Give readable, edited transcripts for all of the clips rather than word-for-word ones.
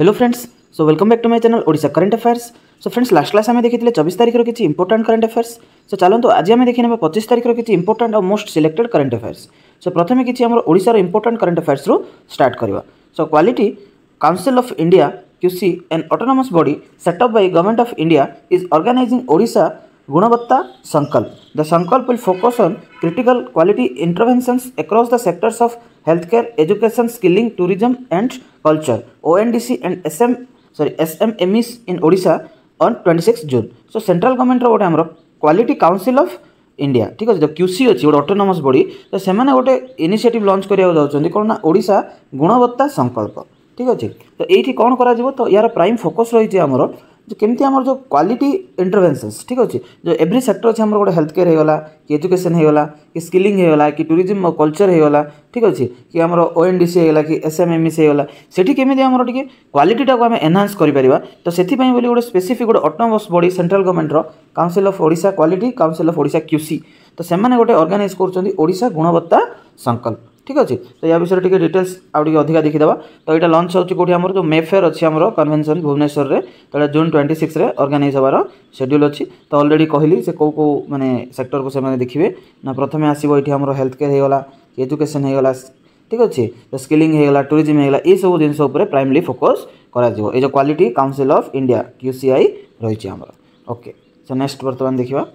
Hello friends, so welcome back to my channel Odisha current affairs. So friends, last class आम देखी 24 तारीख किसी important current affairs. सो चलते आज आम देखने 25 तारीख किसी इंपोर्टाट और most selected current affairs. So प्रथम किसी आम ओडिशार इंपोर्टाट करंट अफेयर्स रु स्टार्ट करवा। So Quality Council of India QC an autonomous body set up by government of India is organizing Odisha गुणवत्ता संकल्प। The संकल्प will focus on critical quality interventions across the sectors of healthcare, education, skilling, tourism and culture, ONDC and SMMEs in Odisha on 26 June. So central government रो गोटे हमरो quality Council of India, ठीक अच्छे, जो QC अच्छी गोटे autonomous body, तो से गोटे इनिशिएटिव लॉन्च करा जाउछन्ती कोन ना ओडिशा गुणवत्ता संकल्प, ठीक अच्छे। तो ये कौन करा जिवो, तो यार प्राइम फोकस रही है जो केमती आमर जो क्वालिटी इंटरवेंशंस, ठीक अच्छे, जो एवरी सेक्टर अच्छे आम गोटे हेल्थ केयर होगा कि एजुकेशन होगा कि स्किलिंग होगा कि टूरिज्म और कल्चर होगा, ठीक अच्छे, कि आम ONDC होगा कि SMMEs होगा, सेठी केमी आम टे क्वालिटीटा को आम एनहांस करें। तो से गोटे स्पेसिफिक गोटे autonomous body central government council of Odisha quality Council of Odisha QC, तो से गोटे ऑर्गेनाइज कर ओडिशा गुणवत्ता संकल्प, ठीक अच्छे। तो या विषय टे डिटेल्स आगे अधिका देखीदा। तो यहाँ लंच होची कोठी हमर जो मेफेयर अच्छी आमर कन्वेंशन भुवनेश्वर रे, तो जून 26 रे ऑर्गेनाइज होवार शेड्यूल अच्छी। तो ऑलरेडी कहली से को माने सेक्टर को से देखिए ना, प्रथम आसो ये आमर हेल्थ केयर होगा, एजुकेशन होगा, ठीक अच्छे, तो स्किलिंग होगा, टूरिज्म होगा, ये सब जिन प्राइमली फोकस करा जिवो ये जो Quality Council of India QCI रही आमर। ओके, सो नेक्स्ट बर्तमान देखिबा।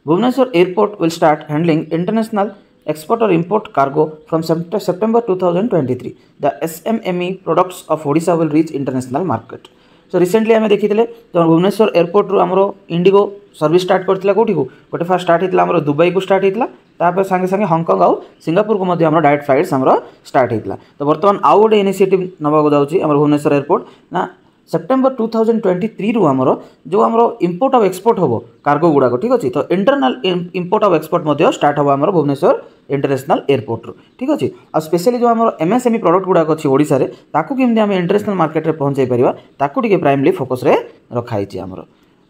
Bhubaneswar airport will start handling international export or import cargo from September 2023. The SMME products of Odisha will reach international market. So recently आम देखी जो भुवनेश्वर एयरपोर्ट रू आमर Indigo service start करथिला कोठी को गोटे फास्ट स्टार्ट होता आमर दुबई को स्टार्ट होता, तापर संगे संगे हांगकांग आउ सिंगापुर को मध्य आमर डायरेक्ट फ्लाइट्स आमर स्टार्ट होता। तो बर्तमान आउ गोटे इनिशिएटिव नबाक जाउची आमर भुवनेश्वर एयरपोर्ट ना सेप्टेम्बर 2023 रु आमर जो आमर इंपोर्ट और एक्सपोर्ट हम कार्गो गुड़ाक, ठीक अच्छे, तो इंटरनल इंपोर्ट और एक्सपोर्ट मध्य स्टार्ट हम आमर भुवनेश्वर इंटरनेशनल एयरपोर्ट रू, ठीक अच्छे। आ स्पेशली जो आमर MSME प्रोडक्ट गुड़ाक अच्छी ओडिशा रे ताकू केमती आम इंटरनेशनल मार्केट रे पहुंचाई परिबा ताकू टिके प्राइमली फोकस रे रखाई आमर।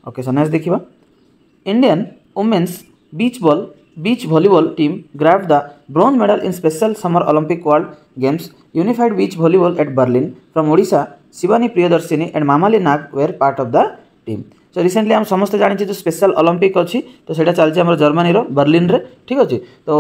ओके, सो नेक्स्ट देखिबा। Indian women's beach volleyball team grabbed the bronze medal in special summer Olympic World Games Unified Beach Volleyball at Berlin from Odisha. Shivani Priyadarshini and Mamali Nag were part of the team. So recently हम समस्त जानी जो special Olympic अच्छी, तो सेटा चलती आम Germany Berlin रे, ठीक अच्छे। तो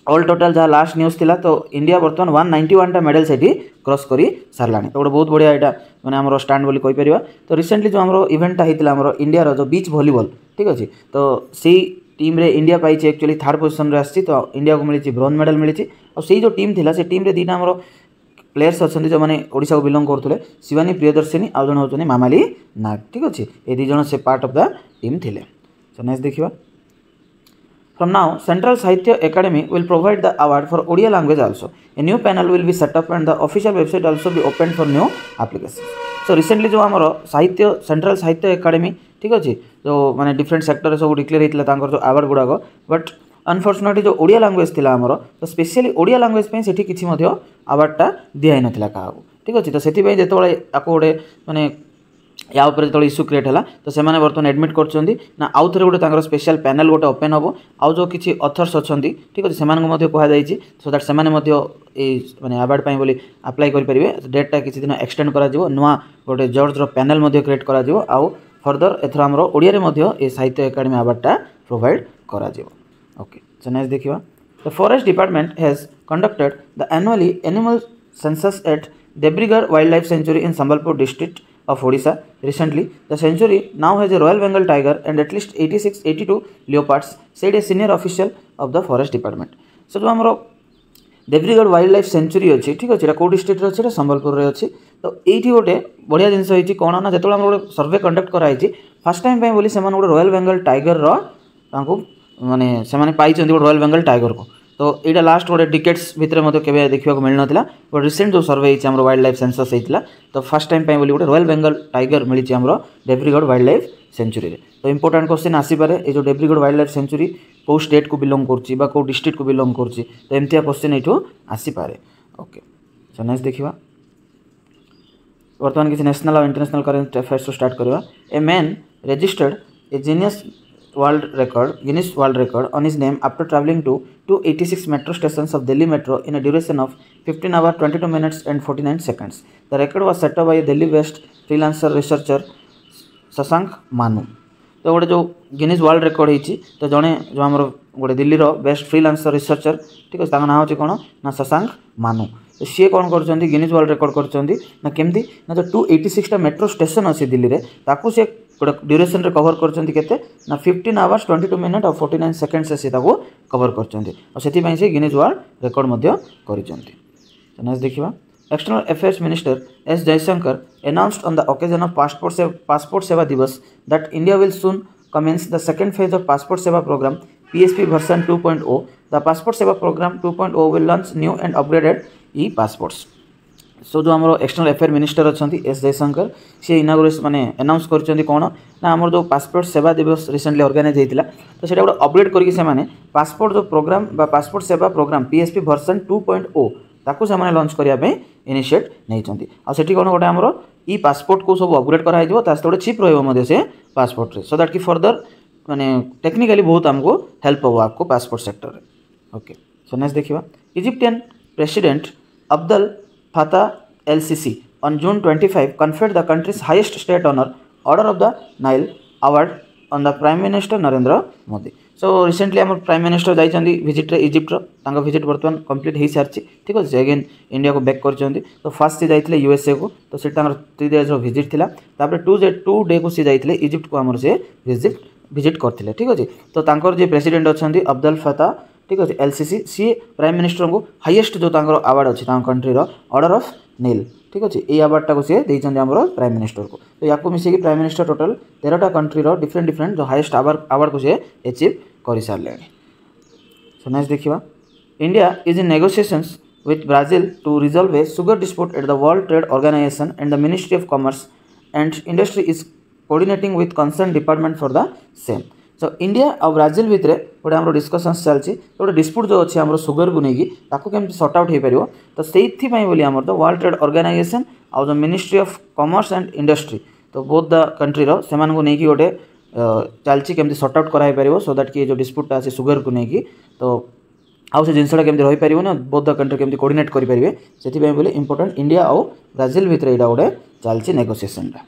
ऑल टोटल जहाँ लास्ट न्यूज थिला, तो इंडिया बर्तमान 191 मेडल से क्रॉस कर सारा, तो गोटे बहुत बढ़िया यहाँ मैंने आम स्टांड बोली कहीपर। तो रिसेंटली जो आम इवेंटा होता आम इंडिया जो बीच वॉलीबॉल, ठीक अच्छे, तो सी टीम रे इंडिया पाई एक्चुअली थर्ड पोजिशन रे आसी, तो इंडिया को मिली ब्रोंज मेडल मिली। और से जो टीम थिला से टीम रे दीटा आम प्लेयर्स अच्छा जो मैंने ओडिशा को बिलोंग करते, शिवानी प्रियदर्शिनी आउ जन होती मामाली नाग, ठीक अच्छे, ये दी जन से पार्ट ऑफ द टीम थिले। सो नेक्स्ट देखिबा। फ्रॉम नाउ सेंट्रल साहित्य academy will provide the award for Odia language also. A new panel will be set up and the official website also be open for new application. So recently जो आमर साहित्य central साहित्य academy, ठीक अच्छे, जो माने different sector सब declare होता जो अवार्ड गुड़ाक, बट अनफॉर्चुनेटली जो ओडिया लैंग्वेज थिला आमर, तो स्पेशली ओडिया लैंग्वेज पे सेठी किछि मध्य अवार्डटा दिया नथिला काहाको, ठीक अच्छे। तो से जेतबे आपको गोटे माने या ऊपर जो इश्यू क्रिएट है, तो से बर्तमान एडमिट करछन्ती ना आउ थे गोटे स्पेशल पैनल गोटे ओपन हम आउ जो किसी अथर्स अच्छा, ठीक अच्छे, से कहुई सो दैट से माने अवार्ड पाई बोली अप्लाई करेंगे। डेटा किसी दिन एक्सटेंड करा नुआ गोटे जज पैनल क्रिएट करा आउ फर्दर एथर आमर ओडिया ये साहित्य एकेडमी अवार्डटा प्रोवाइड करा। ओके, सो नेक्स्ट देखिबा। The forest department has conducted the annually animal census at Debrigarh wildlife sanctuary in Sambalpur district of Odisha. Recently, the sanctuary now has a Royal Bengal tiger and at least 82 leopards, said a senior official of the forest department. So जो हमरो देब्रीगढ़ wildlife century अच्छी, ठीक अच्छे, कौ district अच्छे, संबलपुर रे अच्छी। तो ये गोटे बढ़िया जिनस होती कौन ना, जो गोटे सर्वे कंडक्ट कराई फर्स्ट टाइम बोली से गोटे रॉयल बेंगल टाइगर माने से पाई गोटे रॉयल बेंगल टाइगर को। तो यहाँ लास्ट गोटे डिकेट्स भितर केवे देखा मिल ना, बट रिसेंट जो सर्वे होती वाइल्ड लाइफ सेंसस होता, तो फर्स्ट टाइम बोली गोटे रॉयल बेंगल टाइगर मिली आम देब्रीगढ़ वाइल्ड लाइफ सेंचुरी रे। तो इंपोर्टेंट क्वेश्चन आसीपारे, ये जो देब्रीगढ़ वाइल्ड लाइफ सेंचुरी कौ स्टेट को बिलोंग करो डिस्ट्रिक्ट को बिलोंग कर, तो एमती क्वेश्चन ये आसीपारे। ओके, सो नेक्स्ट देखिबा। बर्तमान किसी नेशनल और इंटरनेशनल करेंट अफेयर्स स्टार्ट करवा। A man registered A genius world record, Guinness World Record on his name after traveling to 286 metro stations of Delhi Metro in a duration of 15 hours 22 minutes and 49 seconds. The record was set up by a Delhi-based freelancer researcher Shashank मानु. तो गोटे जो Guinness world record होती तो जड़े जो आम गोटे दिल्ली बेस्ट फ्रीलांसर रिसर्चर ठीक अच्छे ना हूँ कौन ना शशांक मानु. तो सी कौन कर गिनीज वर्ल्ड रेकर्ड कर केमती ना जो 286 मेट्रो स्टेशन अच्छी दिल्ली में ताकू सी गोटे ड्यूरेशन रे कवर कर 15 आवर्स 22 मिनट और 49 सेकेंड्स से कवर कर गिनीज वर्ल्ड रेकर्ड कर. देखा External Affairs Minister S. Jaishankar announced on the occasion of Passport Seva Divas that India will soon commence the second phase of Passport Seva program PSP version 2.0. The Passport Seva program 2.0 will launch new and upgraded e-passports. सो जो आम external affair minister अच्छा S Jaishankar सी इनागोरेस माने announce कर कौन ना आम जो passport सेवा दिवस रिसेंटली ऑर्गेनाइज होता तो से गोटे अपडेट करके पासपोर्ट जो प्रोग्राम पासपोर्ट सेवा प्रोग्राम पीएसपी वर्सन 2.0 ताकू से लॉन्च करने इनिशिएट नहीं आठी कौन गोटे आमर ई पासपोर्ट को सब अपग्रेड कराई गोटे चिप रे पासपोर्ट सो दैट कि फर्दर माने टेक्निकली बहुत आमको हेल्प हो आपको पासपोर्ट सेक्टर रे. ओके सो नेक्स्ट देखिए Egyptian president Abdul Fattah L-CC on June 25 conferred the country's highest state honor Order of the Nile award on the Prime Minister Narendra Modi. So recently आम prime minister जाइछन्ती visit रे Egypt रो visit बर्तमान complete हो सारी ठीक अच्छे again India को back कर तो फास्ट सी जाइए यूएसए को तो से 3 डेज विजिट थिला तापर 2 डे को सी जाइए इजिप्ट को आमर से विजिट करथिले ठीक अच्छे. तो तांकर जे प्रेसिडेंट अच्छा अब्दुल फताह ठीक अच्छे एल-सीसी सी प्राइम मिनिस्टर को हाईएस्ट जो अवार्ड अच्छी कंट्री ऑर्डर ऑफ नील ठीक अच्छे ये अवार्डटा को सी देते आम प्राइम मिनिस्टर को. तो या मिसेक प्राइम मिनिस्टर टोटल 13टा कंट्री डिफरेंट जो हाईएस्ट अवार्ड को सी अचीव कर सारे. सो नेक्स्ट देखा India is in negotiations with Brazil to resolve a sugar dispute at the World Trade Organization and the Ministry of Commerce and Industry is coordinating with concern department for the same. So India और Brazil भितर गोटे आम discussions चलती गोटे dispute जो अच्छे आम sugar को लेकिन ताकू केमती सॉर्ट आउट हो पार तो से आम तो वर्ल्ड ट्रेड ऑर्गेनाइजेशन आउ जो ministry of Commerce and industry तो बोथ द कंट्री से नहीं गोटे चलती केमती सॉर्ट आउट कराई पार सो दैट कि जो डिस्प्यूटा अच्छे सुगर को लेकिन तो आउ से जिनसा केमती रही पार बोथ द कंट्री केमती कोऑर्डिनेट करेंगे से बोले इंपोर्टेंट इंडिया और ब्राजिल भितर यहाँ गोटे चलती नेगोशिएशनटा.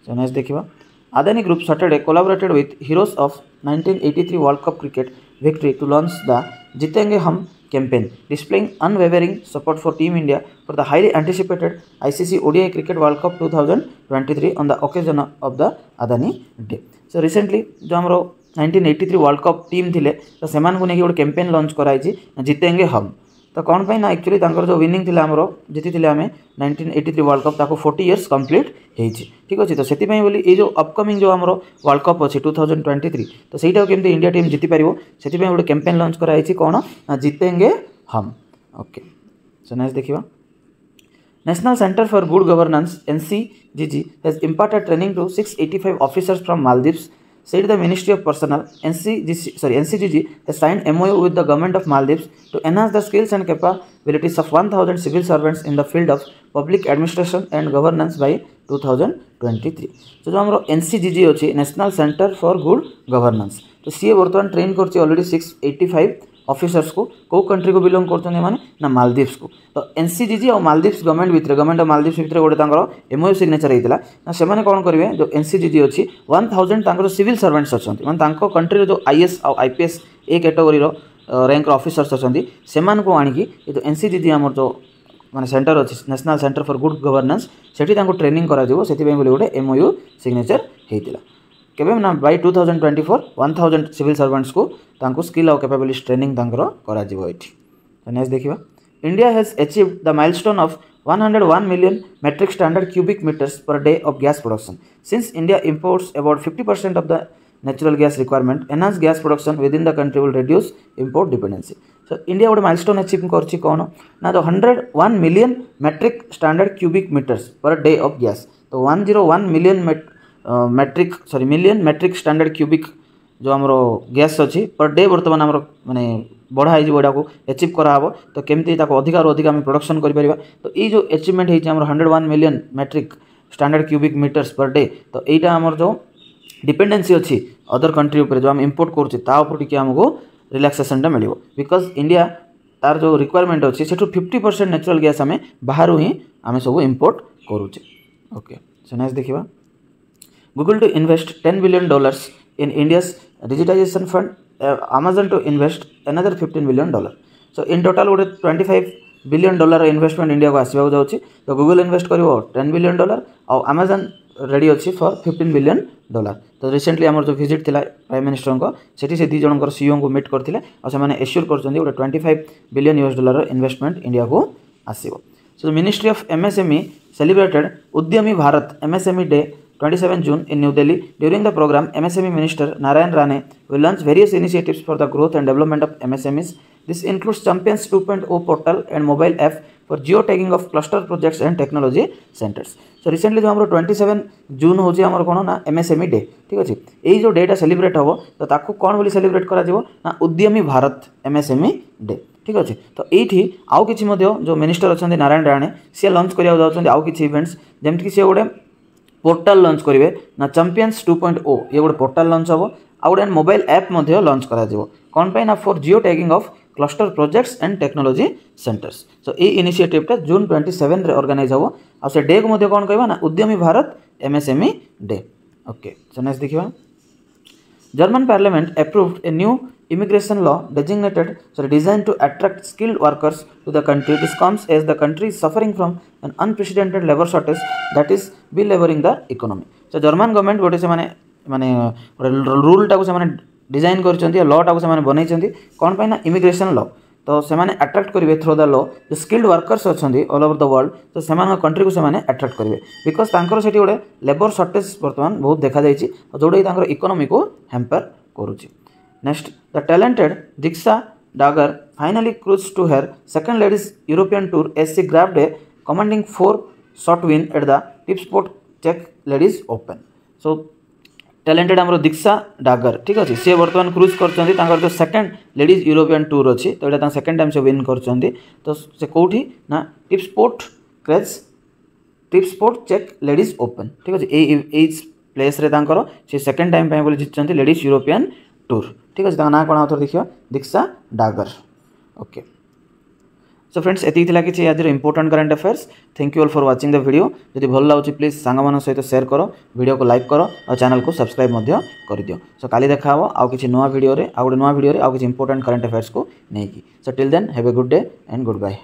सो नेक्स्ट देखा Adani Group Saturday collaborated with heroes of 1983 World Cup cricket victory to launch the Jitenge Hum campaign, displaying unwavering support for Team India for the highly anticipated ICC ODI Cricket World Cup 2023 on the occasion of the Adani Day. So recently जो आमरो 1983 world cup team थिले तो सेमान को नहीं गोटे campaign launch कराई जितेंगे हम तो कौन पाई ना एक्चुअली जो विनिंग थी आमर जीति आम 1983 वर्ल्ड कप ताको 40 इयर्स कंप्लीट होती ठीक अच्छे. तो से ये जो अपकमिंग जो आमर वर्ल्ड कप अच्छे 2023 तो सहीटा केमती इंडिया टीम जीति पार से गोटे कैंपेन लॉन्च कराई कौन ना जितेंगे हम. ओके सो नेक्स्ट देखा National Centre for Good Governance NCGG has imparted training to 685 officers from Maldives. Said the Ministry of Personnel, NCGG has signed MOU with the government of Maldives to enhance the skills and capabilities of 1,000 civil servants in the field of public administration and governance by 2023. So जो हमारा NCGG अच्छी National Centre for Good governance तो सी बर्तमान train कर already 685 officers को country को belong करते ना मालदीव्स को. तो NCGG और मालदीव्स गवर्नमेंट ऑफ मालदीव्स भितर गोटे MOU सिग्नेचर होता ना से कौन करेंगे जो NCGG अच्छी 1000 सिविल सर्वेंट्स अच्छा मानते कंट्री जो IS और IPS ए कैटेगोरी रैंक ऑफिसर्स अच्छा से आणिकी ये जो NCGG आमर जो माने सेंटर अच्छी National Centre for Good Governance से ट्रेनिंग करा गोटे MOU सिग्नेचर होता केबे ना बाय 2024 1000 सिविल सर्वेंट्स को स्किल और कैपेबिलिटी ट्रेनिंग करा जिवो एठी. नेक्स्ट देखिबा India has achieved the milestone of 101 million metric standard cubic metres per day of gas production since India imports about 50% of the natural gas requirement. Enhance gas production within the country will reduce import dependency. So India गोटे milestone achieve करछि कौन ना जो 101 million metric standard cubic metres per day of gas तो 101 million million metric standard cubic जो आमर gas अच्छी per day बर्तमान आमर माने बढ़ाई को अचीव कराब तो केमती अधिक अधिक आम प्रोडक्शन करें. तो ये जो अचीवमेंट होती है 101 million metric standard cubic metres per day तो यहाँ आमर जो डिपेंडेंसी अच्छी अदर कंट्री उपर जो आम इंपोर्ट करुचे ता उपर टिके आमको रिलैक्सेशन मिलियो बिकॉज इंडिया तार जो रिक्वायरमेंट अच्छी से 50% नेचुरल गैस आम बाहर ही आम सब इंपोर्ट करुचे। ओके सो नेक्स्ट देखिबा Google to invest $10 billion in India's digitization fund, Amazon to invest another $15 billion. So in total गोटे $25 billion इन्वेस्टमेंट इंडिया को आसवा जाऊँगी। तो गूगल इन्वेस्ट कर $10 billion और Amazon रेडी अच्छी फॉर $15 billion। तो रिसेंटली आम जो विजिट थिला प्राइम मिनिस्टर को सेठी से दी जनकर सीईओ को मीट करते और से एश्योर कर $25 billion इन्वेस्टमेंट इंडिया को आसो। So Ministry of MSME celebrated Udyami Bharat MSME day 27 June in New Delhi. During the program, MSME Minister Narayan Rane will launch various initiatives for the growth and development of MSMEs. This includes Champions 2.0 portal and mobile app for geotagging of cluster projects and technology centers. So recently जो हमरो 27 June होची हमरो कोन ना MSME day ठीक अछि। एई जो data celebrate हबो तो ताकू कोन बोली सेलिब्रेट करा जिवो ना उद्यमी भारत MSME डे ठीक अच्छे। तो ये आउ कि जो मिनिस्टर अच्छा नारायण राणे सी लंच करा जाऊँ आउ कि इवेंट्स जमीक सी गोटे पोर्टाल लंच करेंगे ना चैंपियंस 2.0 ये गोटे पोर्टाल लंच हम आ गोटे मोबाइल ऐप लंच करा कौन पे ना for geo tagging of cluster projects and technology centres. So ये इनिशिएटिवटा June 27 रे ऑर्गेनाइज हम आ से डे को कौन कहबा ना उद्यमी Bharat MSME day. Okay so next देखिबा German Parliament approved a new immigration law designed to attract skilled workers to the country. This comes as the country is suffering from an unprecedented labor shortage that is belabouring the economy. So German government गोटे से माने rule टाको से design कर law टाको से बनई कौन पे ना इमिग्रेशन लॉ। तो से अट्रैक्ट करेंगे थ्रू द लॉ जो स्किल्ड वर्कर्स अच्छा ऑल ओवर द वर्ल्ड तो से कंट्री को से अट्रैक्ट करेंगे बिकज से गोटे लेबर सर्टेज बर्तमान बहुत देखा जाइए जोटा इकोनॉमी को हैम्पर करुच्ची। Next the talented Diksha Dagar finally cruise to her second ladies European tour as she grabbed a commanding 4-shot win at the Tipsport चेक लेडीज ओपन। सो टैलेंटेड आमर दीक्षा डागर ठीक अच्छे सी बर्तमान क्रूज कर जो सेकंड लेडीज यूरोपियन टूर अच्छी तो ये सेकंड टाइम से विन कर तो से कौटी ना टिप्सपोर्ट चेक लेडीज ओपन ठीक अच्छे प्लेस रे से सेकंड टाइम बोली जीतते लेडीज यूरोपियन टूर ठीक अच्छे ना कौन आउथर देखिए दीक्षा डागर। ओके सो फ्रेंड्स एति थिला कि आज important current affairs. Thank you all for watching the video. जदि भल लाଗୁଛି प्लीज सांगमान सहित शेयर करो वीडियो को लाइक करो और चैनल को सब्सक्राइब मध्य कर दियो। सो काली देखा हो आउ किछि नवा वीडियो रे आउ गोटे नवा वीडियो रे आउ किछि इंपोर्टेंट करंट अफेयर्स को नेकी। So till then have a good day and good bye.